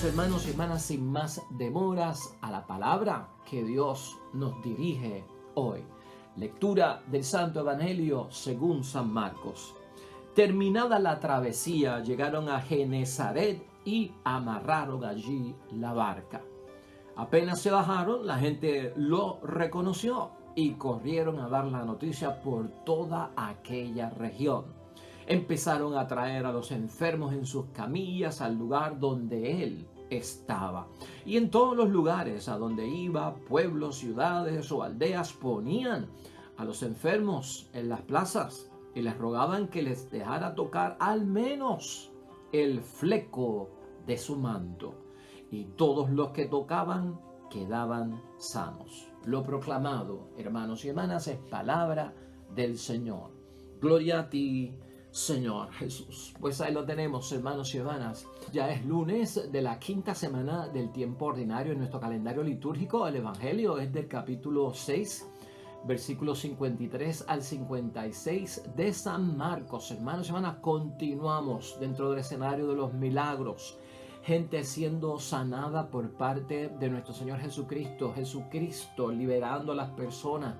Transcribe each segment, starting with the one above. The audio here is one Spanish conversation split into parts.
hermanos y hermanas, sin más demoras, a la palabra que Dios nos dirige hoy. Lectura del Santo Evangelio según San Marcos. Terminada la travesía, llegaron a Genesaret y amarraron allí la barca. Apenas se bajaron, la gente lo reconoció y corrieron a dar la noticia por toda aquella región. Empezaron a traer a los enfermos en sus camillas al lugar donde él estaba. Y en todos los lugares a donde iba, pueblos, ciudades o aldeas, ponían a los enfermos en las plazas y les rogaban que les dejara tocar al menos el fleco de su manto. Y todos los que tocaban quedaban sanos. Lo proclamado, hermanos y hermanas, es palabra del Señor. Gloria a ti, Señor Jesús. Pues ahí lo tenemos, hermanos y hermanas. Ya es lunes de la quinta semana del tiempo ordinario en nuestro calendario litúrgico. El Evangelio es del capítulo 6, versículos 53 al 56 de San Marcos. Hermanos y hermanas, continuamos dentro del escenario de los milagros. Gente siendo sanada por parte de nuestro Señor Jesucristo. Jesucristo liberando a las personas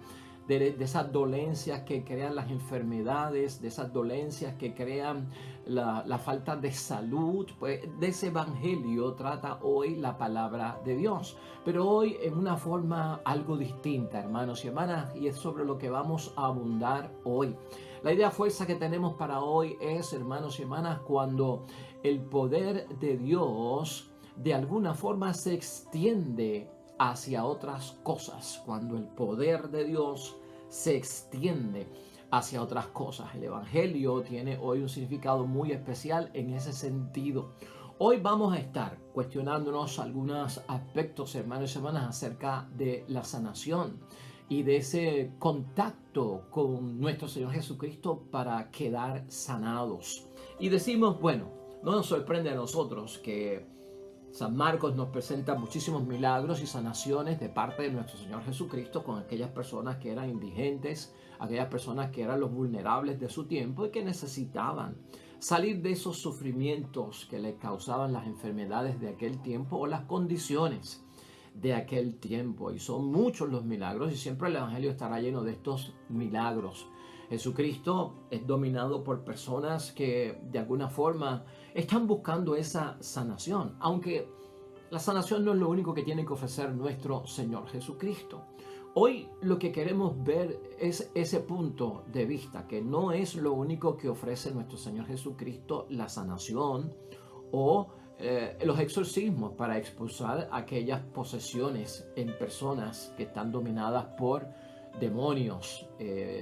de esas dolencias que crean las enfermedades, de esas dolencias que crean la falta de salud. Pues de ese evangelio trata hoy la palabra de Dios, pero hoy en una forma algo distinta, hermanos y hermanas, y es sobre lo que vamos a abundar hoy. La idea fuerza que tenemos para hoy es, hermanos y hermanas, cuando el poder de Dios de alguna forma se extiende hacia otras cosas, cuando el poder de Dios se extiende hacia otras cosas. El Evangelio tiene hoy un significado muy especial en ese sentido. Hoy vamos a estar cuestionándonos algunos aspectos, hermanos y hermanas, acerca de la sanación y de ese contacto con nuestro Señor Jesucristo para quedar sanados. Y decimos, bueno, no nos sorprende a nosotros que San Marcos nos presenta muchísimos milagros y sanaciones de parte de nuestro Señor Jesucristo con aquellas personas que eran indigentes, aquellas personas que eran los vulnerables de su tiempo y que necesitaban salir de esos sufrimientos que les causaban las enfermedades de aquel tiempo o las condiciones de aquel tiempo. Y son muchos los milagros y siempre el Evangelio estará lleno de estos milagros. Jesucristo es dominado por personas que de alguna forma están buscando esa sanación, aunque la sanación no es lo único que tiene que ofrecer nuestro Señor Jesucristo. Hoy lo que queremos ver es ese punto de vista, que no es lo único que ofrece nuestro Señor Jesucristo, la sanación o los exorcismos para expulsar aquellas posesiones en personas que están dominadas por demonios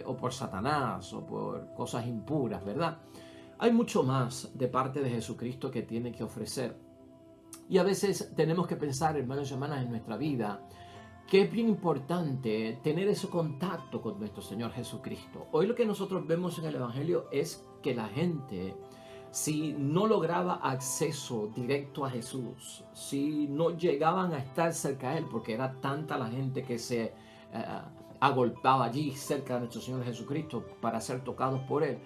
o por Satanás o por cosas impuras, ¿verdad? Hay mucho más de parte de Jesucristo que tiene que ofrecer. Y a veces tenemos que pensar, hermanos y hermanas, en nuestra vida que es bien importante tener ese contacto con nuestro Señor Jesucristo. Hoy lo que nosotros vemos en el Evangelio es que la gente, si no lograba acceso directo a Jesús, si no llegaban a estar cerca de Él, porque era tanta la gente que se agolpaba allí cerca de nuestro Señor Jesucristo para ser tocados por Él,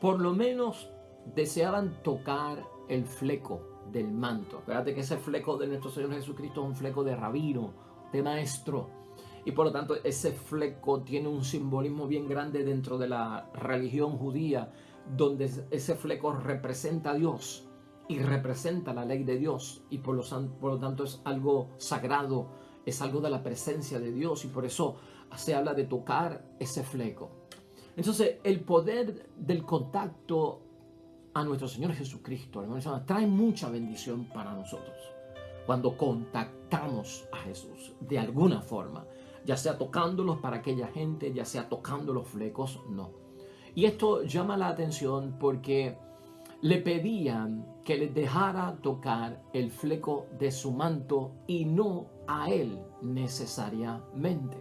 por lo menos deseaban tocar el fleco del manto. Fíjate que ese fleco de nuestro Señor Jesucristo es un fleco de rabino, de maestro, y por lo tanto ese fleco tiene un simbolismo bien grande dentro de la religión judía, donde ese fleco representa a Dios y representa la ley de Dios, y por lo tanto es algo sagrado, es algo de la presencia de Dios, y por eso se habla de tocar ese fleco. Entonces el poder del contacto a nuestro Señor Jesucristo, hermanos, trae mucha bendición para nosotros cuando contactamos a Jesús de alguna forma, ya sea tocándolos para aquella gente, ya sea tocando los flecos, no. Y esto llama la atención porque le pedían que les dejara tocar el fleco de su manto y no a él necesariamente.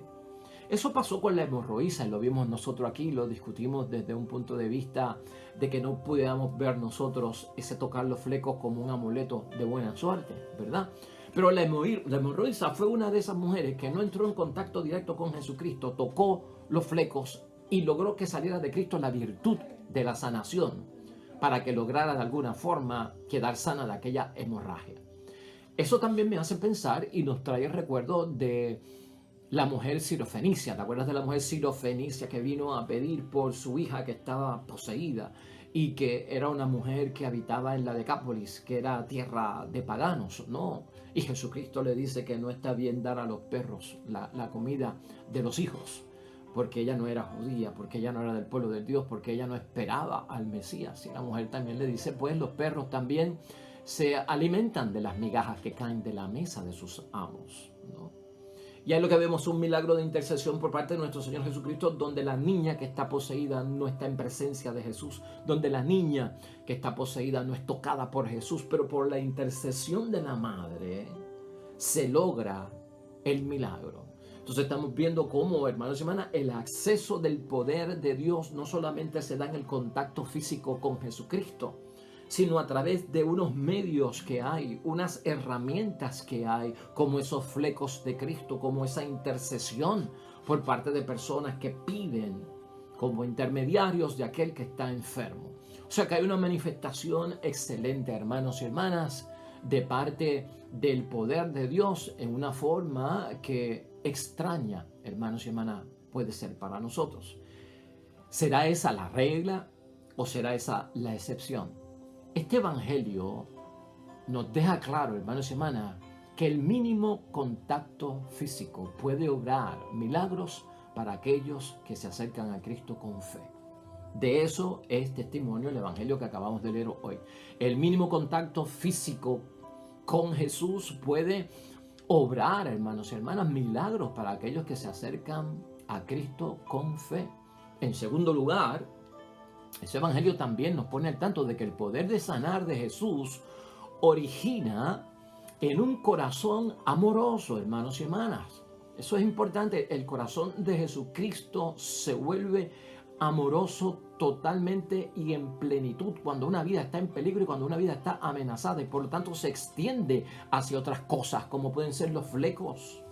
Eso pasó con la hemorroísa y lo vimos nosotros aquí, lo discutimos desde un punto de vista de que no pudiéramos ver nosotros ese tocar los flecos como un amuleto de buena suerte, ¿verdad? Pero la hemorroísa fue una de esas mujeres que no entró en contacto directo con Jesucristo, tocó los flecos y logró que saliera de Cristo la virtud de la sanación para que lograra de alguna forma quedar sana de aquella hemorragia. Eso también me hace pensar y nos trae el recuerdo de la mujer sirofenicia. ¿Te acuerdas de la mujer sirofenicia que vino a pedir por su hija que estaba poseída y que era una mujer que habitaba en la Decápolis, que era tierra de paganos, ¿no? Y Jesucristo le dice que no está bien dar a los perros la comida de los hijos, porque ella no era judía, porque ella no era del pueblo de Dios, porque ella no esperaba al Mesías. Y la mujer también le dice, pues los perros también se alimentan de las migajas que caen de la mesa de sus amos, ¿no? Y ahí lo que vemos es un milagro de intercesión por parte de nuestro Señor Jesucristo, donde la niña que está poseída no está en presencia de Jesús, donde la niña que está poseída no es tocada por Jesús, pero por la intercesión de la madre se logra el milagro. Entonces estamos viendo cómo, hermanos y hermanas, el acceso del poder de Dios no solamente se da en el contacto físico con Jesucristo, sino a través de unos medios que hay, unas herramientas que hay, como esos flecos de Cristo, como esa intercesión por parte de personas que piden como intermediarios de aquel que está enfermo. O sea que hay una manifestación excelente, hermanos y hermanas, de parte del poder de Dios en una forma que extraña, hermanos y hermanas, puede ser para nosotros. ¿Será esa la regla o será esa la excepción? Este evangelio nos deja claro, hermanos y hermanas, que el mínimo contacto físico puede obrar milagros para aquellos que se acercan a Cristo con fe. De eso es testimonio el evangelio que acabamos de leer hoy. El mínimo contacto físico con Jesús puede obrar, hermanos y hermanas, milagros para aquellos que se acercan a Cristo con fe. En segundo lugar, ese evangelio también nos pone al tanto de que el poder de sanar de Jesús origina en un corazón amoroso, hermanos y hermanas. Eso es importante. El corazón de Jesucristo se vuelve amoroso totalmente y en plenitud cuando una vida está en peligro y cuando una vida está amenazada, y por lo tanto se extiende hacia otras cosas, como pueden ser los flecos,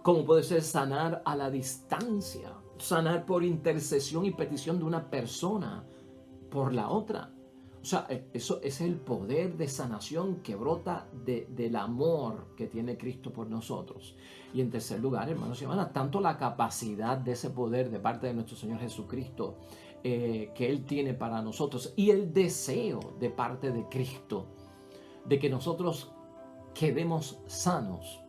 como puede ser sanar a la distancia, sanar por intercesión y petición de una persona por la otra. O sea, eso es el poder de sanación que brota del amor que tiene Cristo por nosotros. Y en tercer lugar, hermanos y hermanas, tanto la capacidad de ese poder de parte de nuestro Señor Jesucristo que Él tiene para nosotros, y el deseo de parte de Cristo de que nosotros quedemos sanos,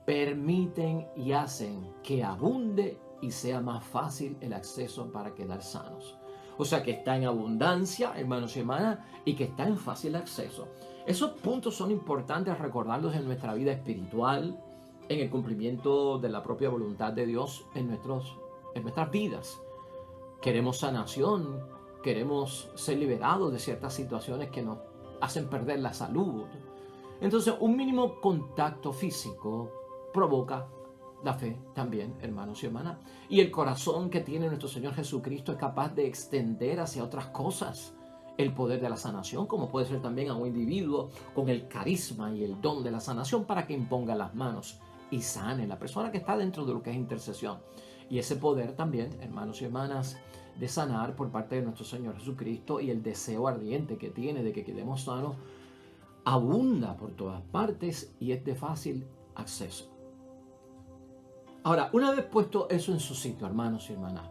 permiten y hacen que abunde y sea más fácil el acceso para quedar sanos. O sea que está en abundancia, hermanos y hermanas, y que está en fácil acceso. Esos puntos son importantes recordarlos en nuestra vida espiritual, en el cumplimiento de la propia voluntad de Dios en nuestras vidas. Queremos sanación, queremos ser liberados de ciertas situaciones que nos hacen perder la salud. Entonces, un mínimo contacto físico provoca la fe también, hermanos y hermanas. Y el corazón que tiene nuestro Señor Jesucristo es capaz de extender hacia otras cosas el poder de la sanación, como puede ser también a un individuo con el carisma y el don de la sanación para que imponga las manos y sane la persona que está dentro de lo que es intercesión. Y ese poder también, hermanos y hermanas, de sanar por parte de nuestro Señor Jesucristo, y el deseo ardiente que tiene de que quedemos sanos, abunda por todas partes y es de fácil acceso. Ahora, una vez puesto eso en su sitio, hermanos y hermanas,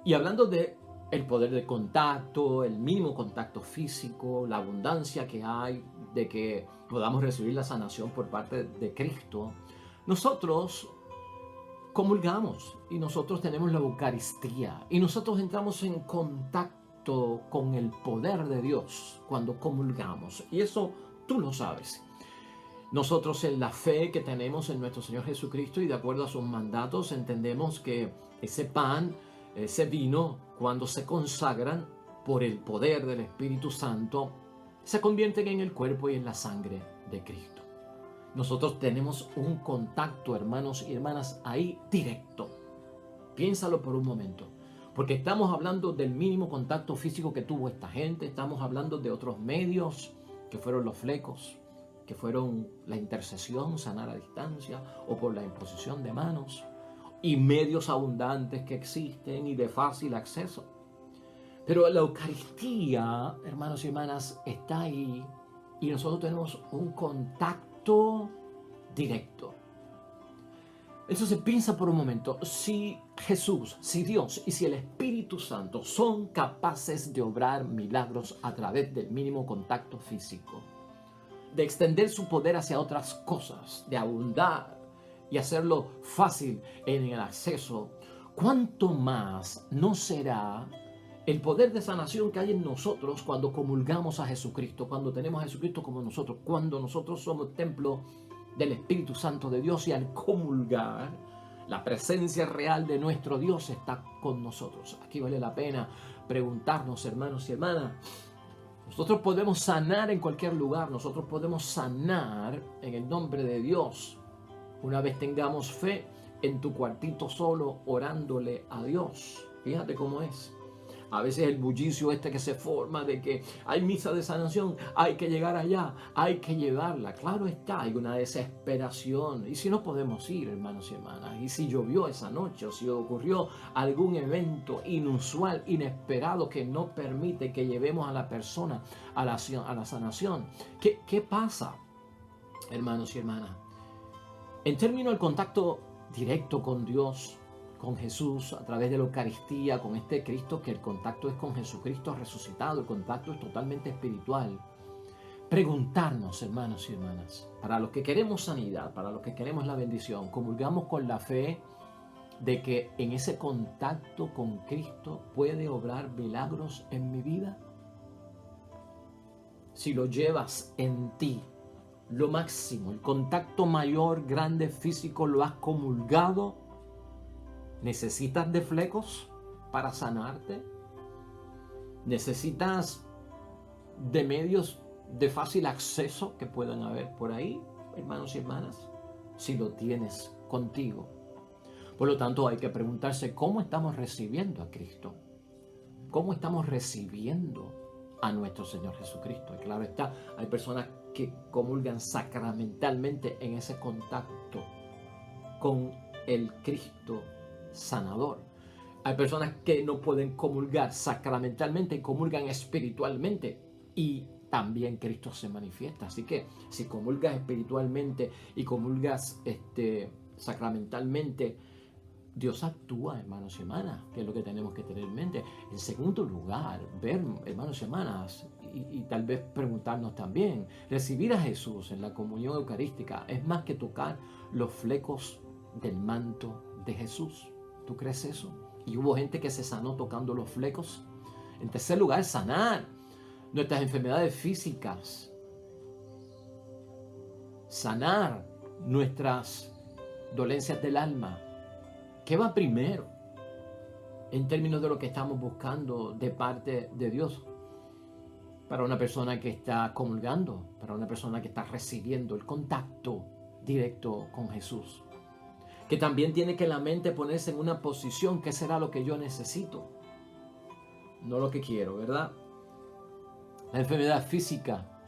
y hablando de el poder de contacto, el mínimo contacto físico, la abundancia que hay de que podamos recibir la sanación por parte de Cristo, nosotros comulgamos y nosotros tenemos la Eucaristía y nosotros entramos en contacto con el poder de Dios cuando comulgamos, y eso tú lo sabes. Nosotros, en la fe que tenemos en nuestro Señor Jesucristo y de acuerdo a sus mandatos, entendemos que ese pan, ese vino, cuando se consagran por el poder del Espíritu Santo, se convierten en el cuerpo y en la sangre de Cristo. Nosotros tenemos un contacto, hermanos y hermanas, ahí directo. Piénsalo por un momento, porque estamos hablando del mínimo contacto físico que tuvo esta gente, estamos hablando de otros medios que fueron los flecos, que fueron la intercesión, sanar a distancia o por la imposición de manos, y medios abundantes que existen y de fácil acceso. Pero la Eucaristía, hermanos y hermanas, está ahí, y nosotros tenemos un contacto contacto directo. Entonces piensa por un momento, si Jesús, si Dios y si el Espíritu Santo son capaces de obrar milagros a través del mínimo contacto físico, de extender su poder hacia otras cosas, de abundar y hacerlo fácil en el acceso, ¿cuánto más no será el poder de sanación que hay en nosotros cuando comulgamos a Jesucristo, cuando tenemos a Jesucristo como nosotros, cuando nosotros somos templo del Espíritu Santo de Dios y al comulgar, la presencia real de nuestro Dios está con nosotros? Aquí vale la pena preguntarnos, hermanos y hermanas, nosotros podemos sanar en cualquier lugar, nosotros podemos sanar en el nombre de Dios. Una vez tengamos fe en tu cuartito solo, orándole a Dios. Fíjate cómo es. A veces el bullicio que se forma de que hay misa de sanación, hay que llegar allá, hay que llevarla. Claro está, hay una desesperación. ¿Y si no podemos ir, hermanos y hermanas? ¿Y si llovió esa noche? ¿O si ocurrió algún evento inusual, inesperado, que no permite que llevemos a la persona a la sanación? ¿Qué pasa, hermanos y hermanas? En términos del contacto directo con Dios, con Jesús, a través de la Eucaristía, con este Cristo, que el contacto es con Jesucristo resucitado, el contacto es totalmente espiritual. Preguntarnos, hermanos y hermanas, para los que queremos sanidad, para los que queremos la bendición, comulgamos con la fe de que en ese contacto con Cristo puede obrar milagros en mi vida. Si lo llevas en ti, lo máximo, el contacto mayor, grande, físico, lo has comulgado, ¿necesitas de flecos para sanarte? ¿Necesitas de medios de fácil acceso que puedan haber por ahí, hermanos y hermanas? Si lo tienes contigo. Por lo tanto, hay que preguntarse cómo estamos recibiendo a Cristo. ¿Cómo estamos recibiendo a nuestro Señor Jesucristo? Y claro está, hay personas que comulgan sacramentalmente en ese contacto con el Cristo sanador. Hay personas que no pueden comulgar sacramentalmente, comulgan espiritualmente y también Cristo se manifiesta. Así que si comulgas espiritualmente y comulgas sacramentalmente, Dios actúa, hermanos y hermanas, que es lo que tenemos que tener en mente. En segundo lugar, ver, hermanos y hermanas, y tal vez preguntarnos también, recibir a Jesús en la comunión eucarística es más que tocar los flecos del manto de Jesús. ¿Tú crees eso? Y hubo gente que se sanó tocando los flecos. En tercer lugar, sanar nuestras enfermedades físicas. Sanar nuestras dolencias del alma. ¿Qué va primero en términos de lo que estamos buscando de parte de Dios? Para una persona que está comulgando, para una persona que está recibiendo el contacto directo con Jesús. Que también tiene que la mente ponerse en una posición, ¿qué será lo que yo necesito? No lo que quiero, ¿verdad? La enfermedad física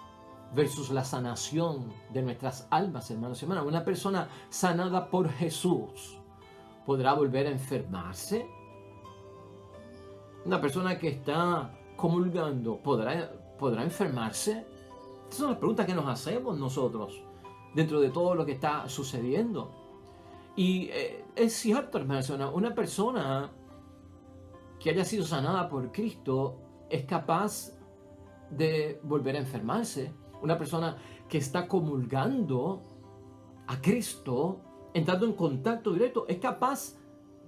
versus la sanación de nuestras almas, hermanos y hermanas. Una persona sanada por Jesús, ¿podrá volver a enfermarse? Una persona que está comulgando, ¿podrá enfermarse? Estas son las preguntas que nos hacemos nosotros dentro de todo lo que está sucediendo. Y es cierto, hermanos, una persona que haya sido sanada por Cristo es capaz de volver a enfermarse. Una persona que está comulgando a Cristo, entrando en contacto directo, es capaz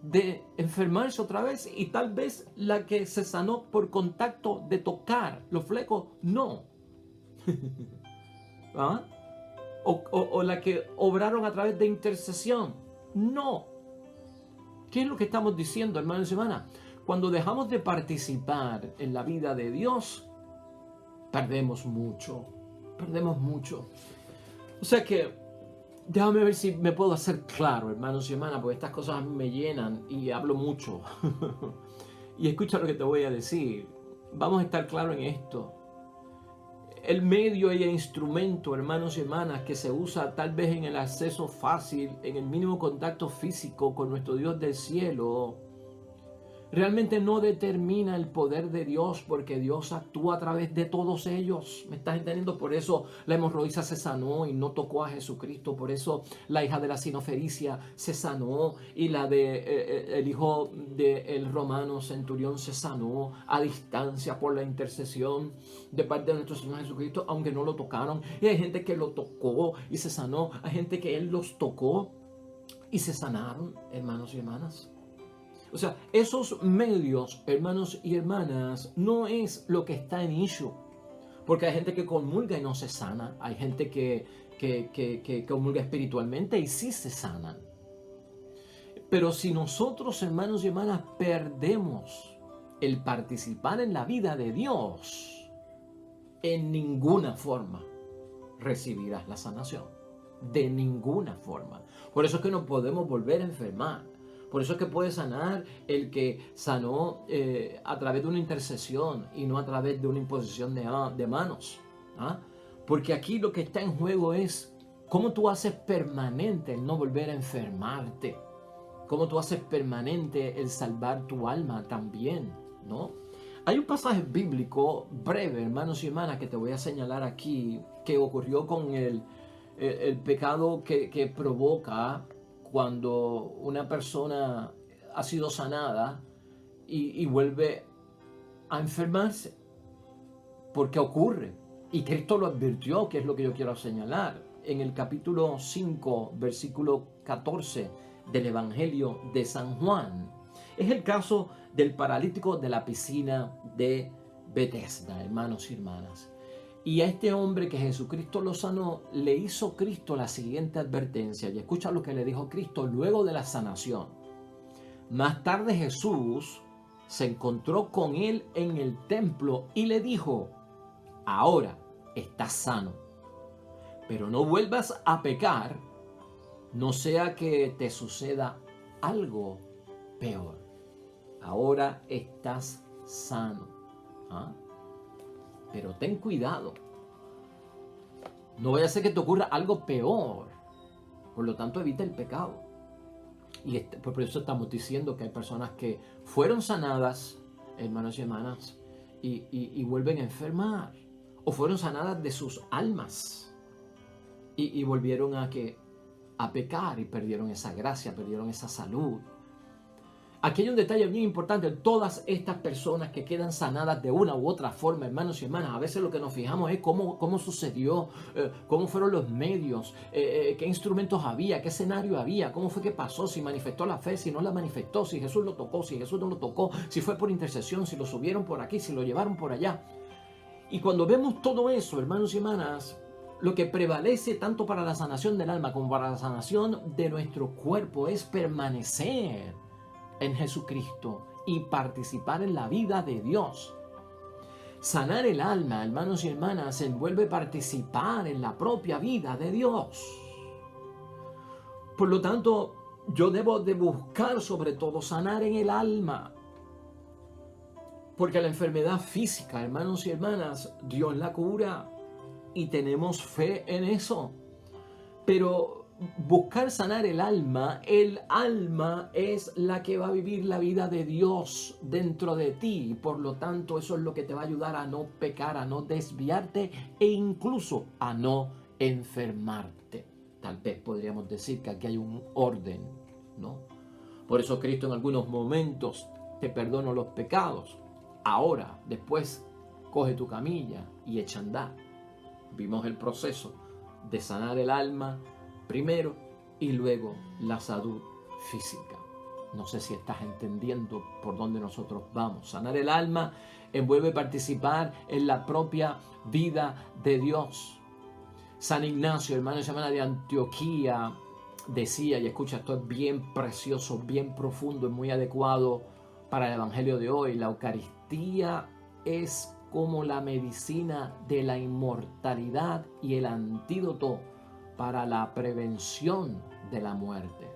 de enfermarse otra vez, y tal vez la que se sanó por contacto de tocar los flecos, no. ¿Ah? O la que obraron a través de intercesión, no. ¿Qué es lo que estamos diciendo, hermanos y hermanas? Cuando dejamos de participar en la vida de Dios, perdemos mucho. Perdemos mucho. O sea que, déjame ver si me puedo hacer claro, hermanos y hermanas, porque estas cosas a mí me llenan y hablo mucho. Y escucha lo que te voy a decir. Vamos a estar claros en esto. El medio y el instrumento, hermanos y hermanas, que se usa tal vez en el acceso fácil, en el mínimo contacto físico con nuestro Dios del cielo, realmente no determina el poder de Dios, porque Dios actúa a través de todos ellos. ¿Me estás entendiendo? Por eso la hemorroísa se sanó y no tocó a Jesucristo. Por eso la hija de la sinofericia se sanó y la de el hijo del romano centurión se sanó a distancia por la intercesión de parte de nuestro Señor Jesucristo, aunque no lo tocaron. Y hay gente que lo tocó y se sanó. Hay gente que Él los tocó y se sanaron, hermanos y hermanas. O sea, esos medios, hermanos y hermanas, no es lo que está en issue. Porque hay gente que comulga y no se sana. Hay gente que comulga espiritualmente y sí se sanan. Pero si nosotros, hermanos y hermanas, perdemos el participar en la vida de Dios, en ninguna forma recibirás la sanación. De ninguna forma. Por eso es que no podemos volver a enfermar. Por eso es que puede sanar el que sanó a través de una intercesión y no a través de una imposición de manos. ¿Ah? Porque aquí lo que está en juego es cómo tú haces permanente el no volver a enfermarte. Cómo tú haces permanente el salvar tu alma también, ¿no? Hay un pasaje bíblico breve, hermanos y hermanas, que te voy a señalar aquí, que ocurrió con el pecado que provoca cuando una persona ha sido sanada y vuelve a enfermarse. Porque ocurre. Y Cristo lo advirtió, que es lo que yo quiero señalar. En el capítulo 5, versículo 14 del Evangelio de San Juan. Es el caso del paralítico de la piscina de Betesda, hermanos y hermanas. Y a este hombre que Jesucristo lo sanó, le hizo Cristo la siguiente advertencia. Y escucha lo que le dijo Cristo luego de la sanación. Más tarde Jesús se encontró con él en el templo y le dijo: ahora estás sano, pero no vuelvas a pecar, no sea que te suceda algo peor. Ahora estás sano. ¿Ah? Pero ten cuidado. No vaya a ser que te ocurra algo peor. Por lo tanto, evita el pecado. Y por eso estamos diciendo que hay personas que fueron sanadas, hermanos y hermanas, y vuelven a enfermar. O fueron sanadas de sus almas. Y volvieron a pecar y perdieron esa gracia, perdieron esa salud. Aquí hay un detalle bien importante. Todas estas personas que quedan sanadas de una u otra forma, hermanos y hermanas, a veces lo que nos fijamos es cómo sucedió, cómo fueron los medios, qué instrumentos había, qué escenario había, cómo fue que pasó, si manifestó la fe, si no la manifestó, si Jesús lo tocó, si Jesús no lo tocó, si fue por intercesión, si lo subieron por aquí, si lo llevaron por allá. Y cuando vemos todo eso, hermanos y hermanas, lo que prevalece tanto para la sanación del alma como para la sanación de nuestro cuerpo es permanecer en Jesucristo y participar en la vida de Dios. Sanar el alma, hermanos y hermanas, se envuelve participar en la propia vida de Dios. Por lo tanto, yo debo de buscar sobre todo sanar en el alma. Porque la enfermedad física, hermanos y hermanas, Dios la cura y tenemos fe en eso. Pero buscar sanar el alma es la que va a vivir la vida de Dios dentro de ti. Por lo tanto, eso es lo que te va a ayudar a no pecar, a no desviarte e incluso a no enfermarte. Tal vez podríamos decir que aquí hay un orden, ¿no? Por eso Cristo en algunos momentos te perdona los pecados. Ahora, después, coge tu camilla y echa a andar. Vimos el proceso de sanar el alma primero y luego la salud física. No sé si estás entendiendo por dónde nosotros vamos. Sanar el alma envuelve participar en la propia vida de Dios. San Ignacio, hermano y hermana de Antioquía, decía, y escucha, esto es bien precioso, bien profundo y muy adecuado para el Evangelio de hoy: la Eucaristía es como la medicina de la inmortalidad y el antídoto para la prevención de la muerte.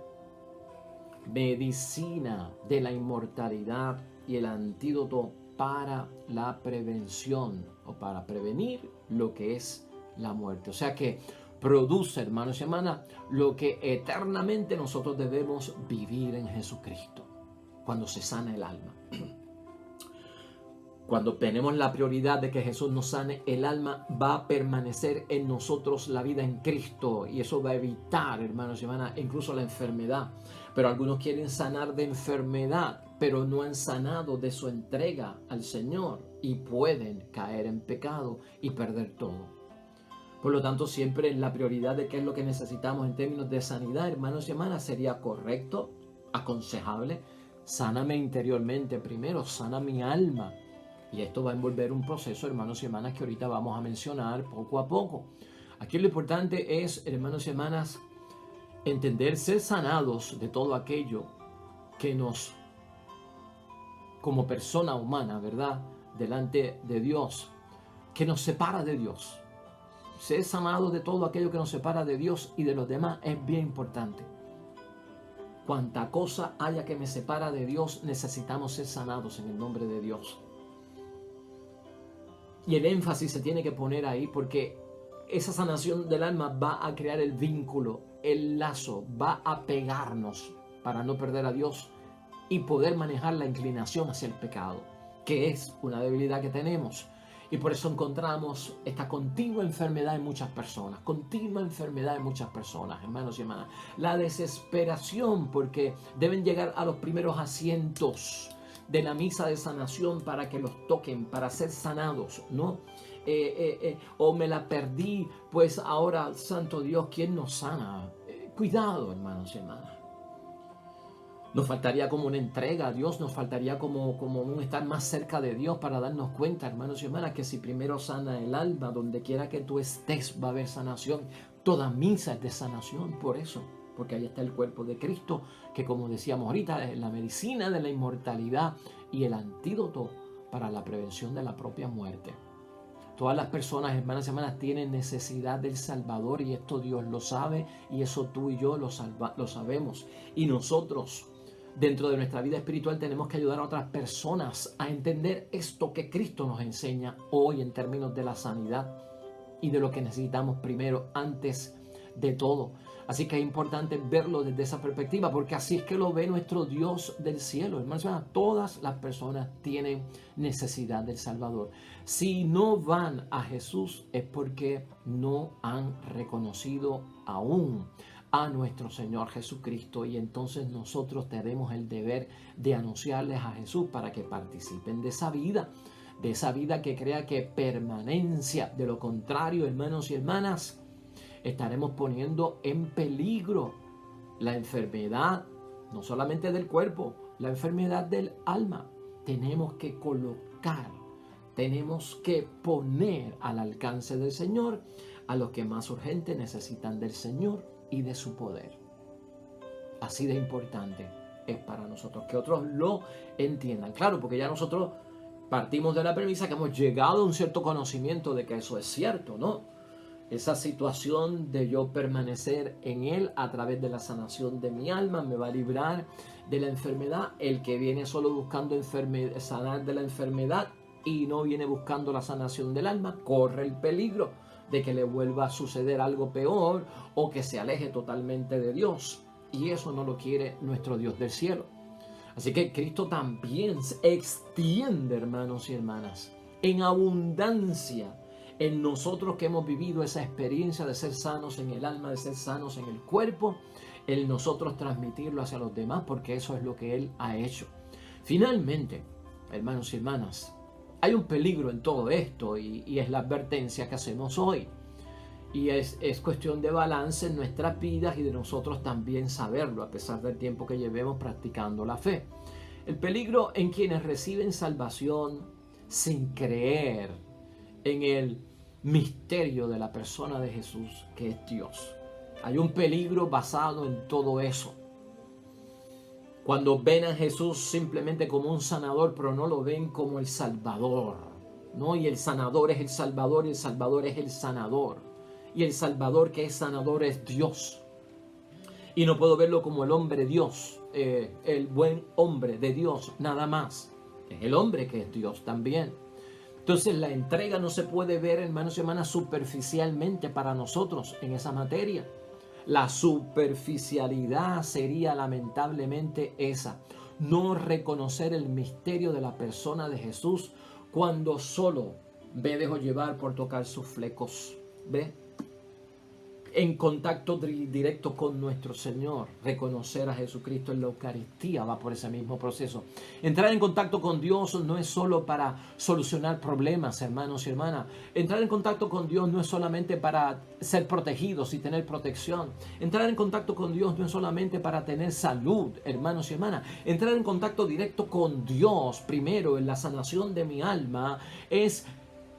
Medicina de la inmortalidad y el antídoto para la prevención o para prevenir lo que es la muerte. O sea que produce, hermanos y hermanas, lo que eternamente nosotros debemos vivir en Jesucristo. cuando se sana el alma. Cuando tenemos la prioridad de que Jesús nos sane el alma, va a permanecer en nosotros la vida en Cristo. Y eso va a evitar, hermanos y hermanas, incluso la enfermedad. Pero algunos quieren sanar de enfermedad, pero no han sanado de su entrega al Señor. Y pueden caer en pecado y perder todo. Por lo tanto, siempre la prioridad de qué es lo que necesitamos en términos de sanidad, hermanos y hermanas, sería correcto, aconsejable. Sáname interiormente primero, sana mi alma. Y esto va a envolver un proceso, hermanos y hermanas, que ahorita vamos a mencionar poco a poco. Aquí lo importante es, hermanos y hermanas, entender, ser sanados de todo aquello que nos, como persona humana, ¿verdad?, delante de Dios, que nos separa de Dios. Ser sanados de todo aquello que nos separa de Dios y de los demás es bien importante. Cuanta cosa haya que me separa de Dios, necesitamos ser sanados en el nombre de Dios. Y el énfasis se tiene que poner ahí porque esa sanación del alma va a crear el vínculo, el lazo, va a pegarnos para no perder a Dios y poder manejar la inclinación hacia el pecado, que es una debilidad que tenemos. Y por eso encontramos esta continua enfermedad en muchas personas, hermanos y hermanas. La desesperación porque deben llegar a los primeros asientos de la misa de sanación para que los toquen, para ser sanados, ¿no? O me la perdí, pues ahora, santo Dios, ¿quién nos sana? Cuidado, hermanos y hermanas. Nos faltaría como una entrega a Dios, nos faltaría como un estar más cerca de Dios para darnos cuenta, hermanos y hermanas, que si primero sana el alma, donde quiera que tú estés va a haber sanación. Toda misa es de sanación, por eso. Porque ahí está el cuerpo de Cristo, que como decíamos ahorita, es la medicina de la inmortalidad y el antídoto para la prevención de la propia muerte. Todas las personas, hermanas y hermanas, tienen necesidad del Salvador y esto Dios lo sabe y eso tú y yo lo sabemos. Y nosotros, dentro de nuestra vida espiritual, tenemos que ayudar a otras personas a entender esto que Cristo nos enseña hoy en términos de la sanidad y de lo que necesitamos primero, antes de todo. Así que es importante verlo desde esa perspectiva, porque así es que lo ve nuestro Dios del cielo. Hermanos, todas las personas tienen necesidad del Salvador. Si no van a Jesús es porque no han reconocido aún a nuestro Señor Jesucristo, y entonces nosotros tenemos el deber de anunciarles a Jesús para que participen de esa vida que crea que permanencia. De lo contrario, hermanos y hermanas, estaremos poniendo en peligro la enfermedad, no solamente del cuerpo, la enfermedad del alma. Tenemos que poner al alcance del Señor a los que más urgente necesitan del Señor y de su poder. Así de importante es para nosotros que otros lo entiendan. Claro, porque ya nosotros partimos de la premisa que hemos llegado a un cierto conocimiento de que eso es cierto, ¿no? Esa situación de yo permanecer en Él a través de la sanación de mi alma me va a librar de la enfermedad. El que viene solo buscando sanar de la enfermedad y no viene buscando la sanación del alma, corre el peligro de que le vuelva a suceder algo peor o que se aleje totalmente de Dios. Y eso no lo quiere nuestro Dios del cielo. Así que Cristo también extiende, hermanos y hermanas, en abundancia en nosotros que hemos vivido esa experiencia de ser sanos en el alma, de ser sanos en el cuerpo, el nosotros transmitirlo hacia los demás, porque eso es lo que Él ha hecho. Finalmente, hermanos y hermanas, hay un peligro en todo esto y es la advertencia que hacemos hoy. Y es cuestión de balance en nuestras vidas y de nosotros también saberlo, a pesar del tiempo que llevemos practicando la fe. El peligro en quienes reciben salvación sin creer en el misterio de la persona de Jesús, que es Dios. Hay un peligro basado en todo eso. Cuando ven a Jesús simplemente como un sanador, pero no lo ven como el Salvador, ¿no? Y el sanador es el Salvador, y el Salvador es el sanador. Y el Salvador que es sanador es Dios. Y no puedo verlo como el hombre Dios, el buen hombre de Dios, nada más. Es el hombre que es Dios también. Entonces la entrega no se puede ver, hermanos y hermanas, superficialmente para nosotros en esa materia. La superficialidad sería lamentablemente esa. no reconocer el misterio de la persona de Jesús cuando solo me dejo llevar por tocar sus flecos. ¿Ve? En contacto directo con nuestro Señor, reconocer a Jesucristo en la Eucaristía va por ese mismo proceso. Entrar en contacto con Dios no es solo para solucionar problemas, hermanos y hermanas. Entrar en contacto con Dios no es solamente para ser protegidos y tener protección. Entrar en contacto con Dios no es solamente para tener salud, hermanos y hermanas. Entrar en contacto directo con Dios, primero en la sanación de mi alma, es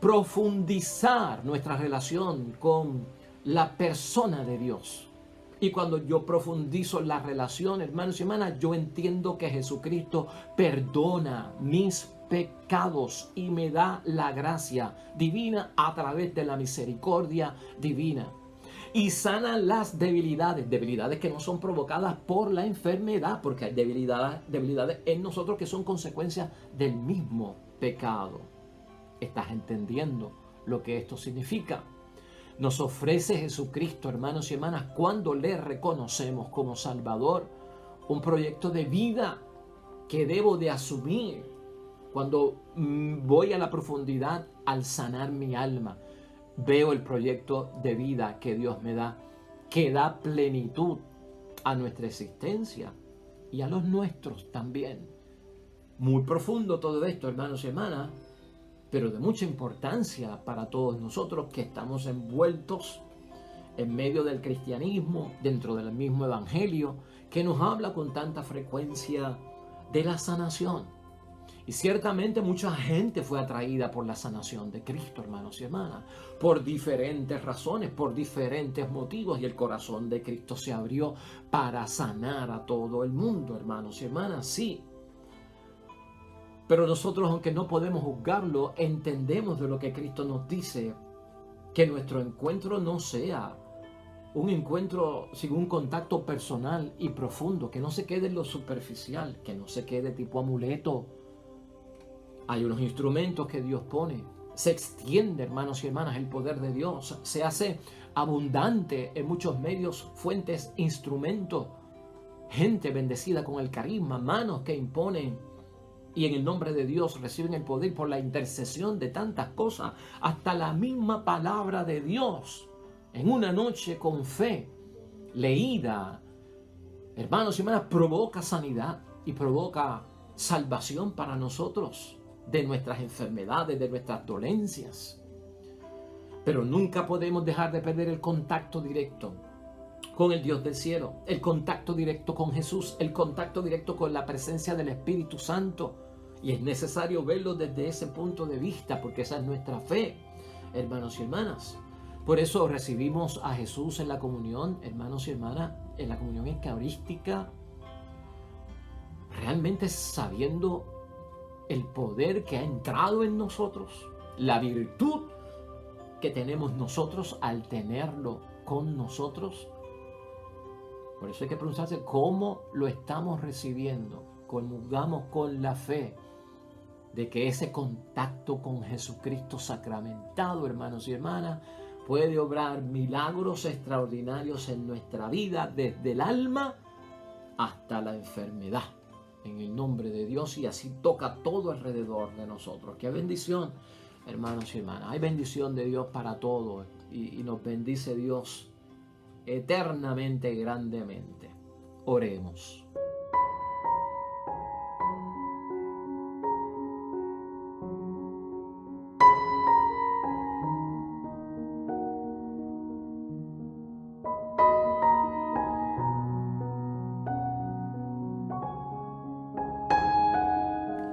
profundizar nuestra relación con la persona de Dios. Y cuando yo profundizo la relación, hermanos y hermanas, yo entiendo que Jesucristo perdona mis pecados y me da la gracia divina a través de la misericordia divina. Y sana las debilidades que no son provocadas por la enfermedad, porque hay debilidades en nosotros que son consecuencias del mismo pecado. ¿Estás entendiendo lo que esto significa? Nos ofrece Jesucristo, hermanos y hermanas, cuando le reconocemos como Salvador, un proyecto de vida que debo de asumir cuando voy a la profundidad al sanar mi alma. Veo el proyecto de vida que Dios me da, que da plenitud a nuestra existencia y a los nuestros también. Muy profundo todo esto, hermanos y hermanas, pero de mucha importancia para todos nosotros que estamos envueltos en medio del cristianismo, dentro del mismo evangelio, que nos habla con tanta frecuencia de la sanación. Y ciertamente mucha gente fue atraída por la sanación de Cristo, hermanos y hermanas, por diferentes razones, por diferentes motivos, y el corazón de Cristo se abrió para sanar a todo el mundo, hermanos y hermanas, sí. Pero nosotros, aunque no podemos juzgarlo, entendemos de lo que Cristo nos dice, que nuestro encuentro no sea un encuentro sin un contacto personal y profundo, que no se quede en lo superficial, que no se quede tipo amuleto. Hay unos instrumentos que Dios pone, se extiende, hermanos y hermanas, el poder de Dios, se hace abundante en muchos medios, fuentes, instrumentos, gente bendecida con el carisma, manos que imponen, y en el nombre de Dios reciben el poder por la intercesión de tantas cosas. Hasta la misma palabra de Dios, en una noche con fe, leída, hermanos y hermanas, provoca sanidad y provoca salvación para nosotros de nuestras enfermedades, de nuestras dolencias. Pero nunca podemos dejar de perder el contacto directo con el Dios del cielo, el contacto directo con Jesús, el contacto directo con la presencia del Espíritu Santo. Y es necesario verlo desde ese punto de vista, porque esa es nuestra fe, hermanos y hermanas. Por eso recibimos a Jesús en la comunión, hermanos y hermanas, en la comunión eucarística, realmente sabiendo el poder que ha entrado en nosotros, la virtud que tenemos nosotros al tenerlo con nosotros. Por eso hay que preguntarse cómo lo estamos recibiendo. Comulgamos con la fe de que ese contacto con Jesucristo sacramentado, hermanos y hermanas, puede obrar milagros extraordinarios en nuestra vida, desde el alma hasta la enfermedad, en el nombre de Dios, y así toca todo alrededor de nosotros. ¡Qué bendición, hermanos y hermanas! Hay bendición de Dios para todos, y nos bendice Dios eternamente y grandemente. Oremos.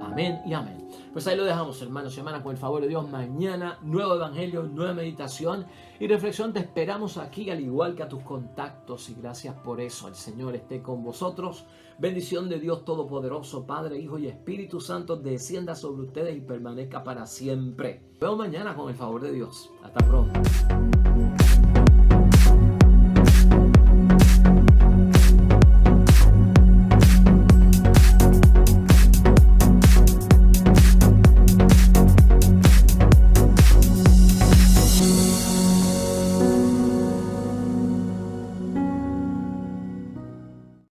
Amén y amén. Pues ahí lo dejamos, hermanos y hermanas, con el favor de Dios. Mañana, nuevo evangelio, nueva meditación y reflexión. Te esperamos aquí, al igual que a tus contactos, y gracias por eso. El Señor esté con vosotros. Bendición de Dios Todopoderoso, Padre, Hijo y Espíritu Santo, descienda sobre ustedes y permanezca para siempre. Nos vemos mañana con el favor de Dios. Hasta pronto.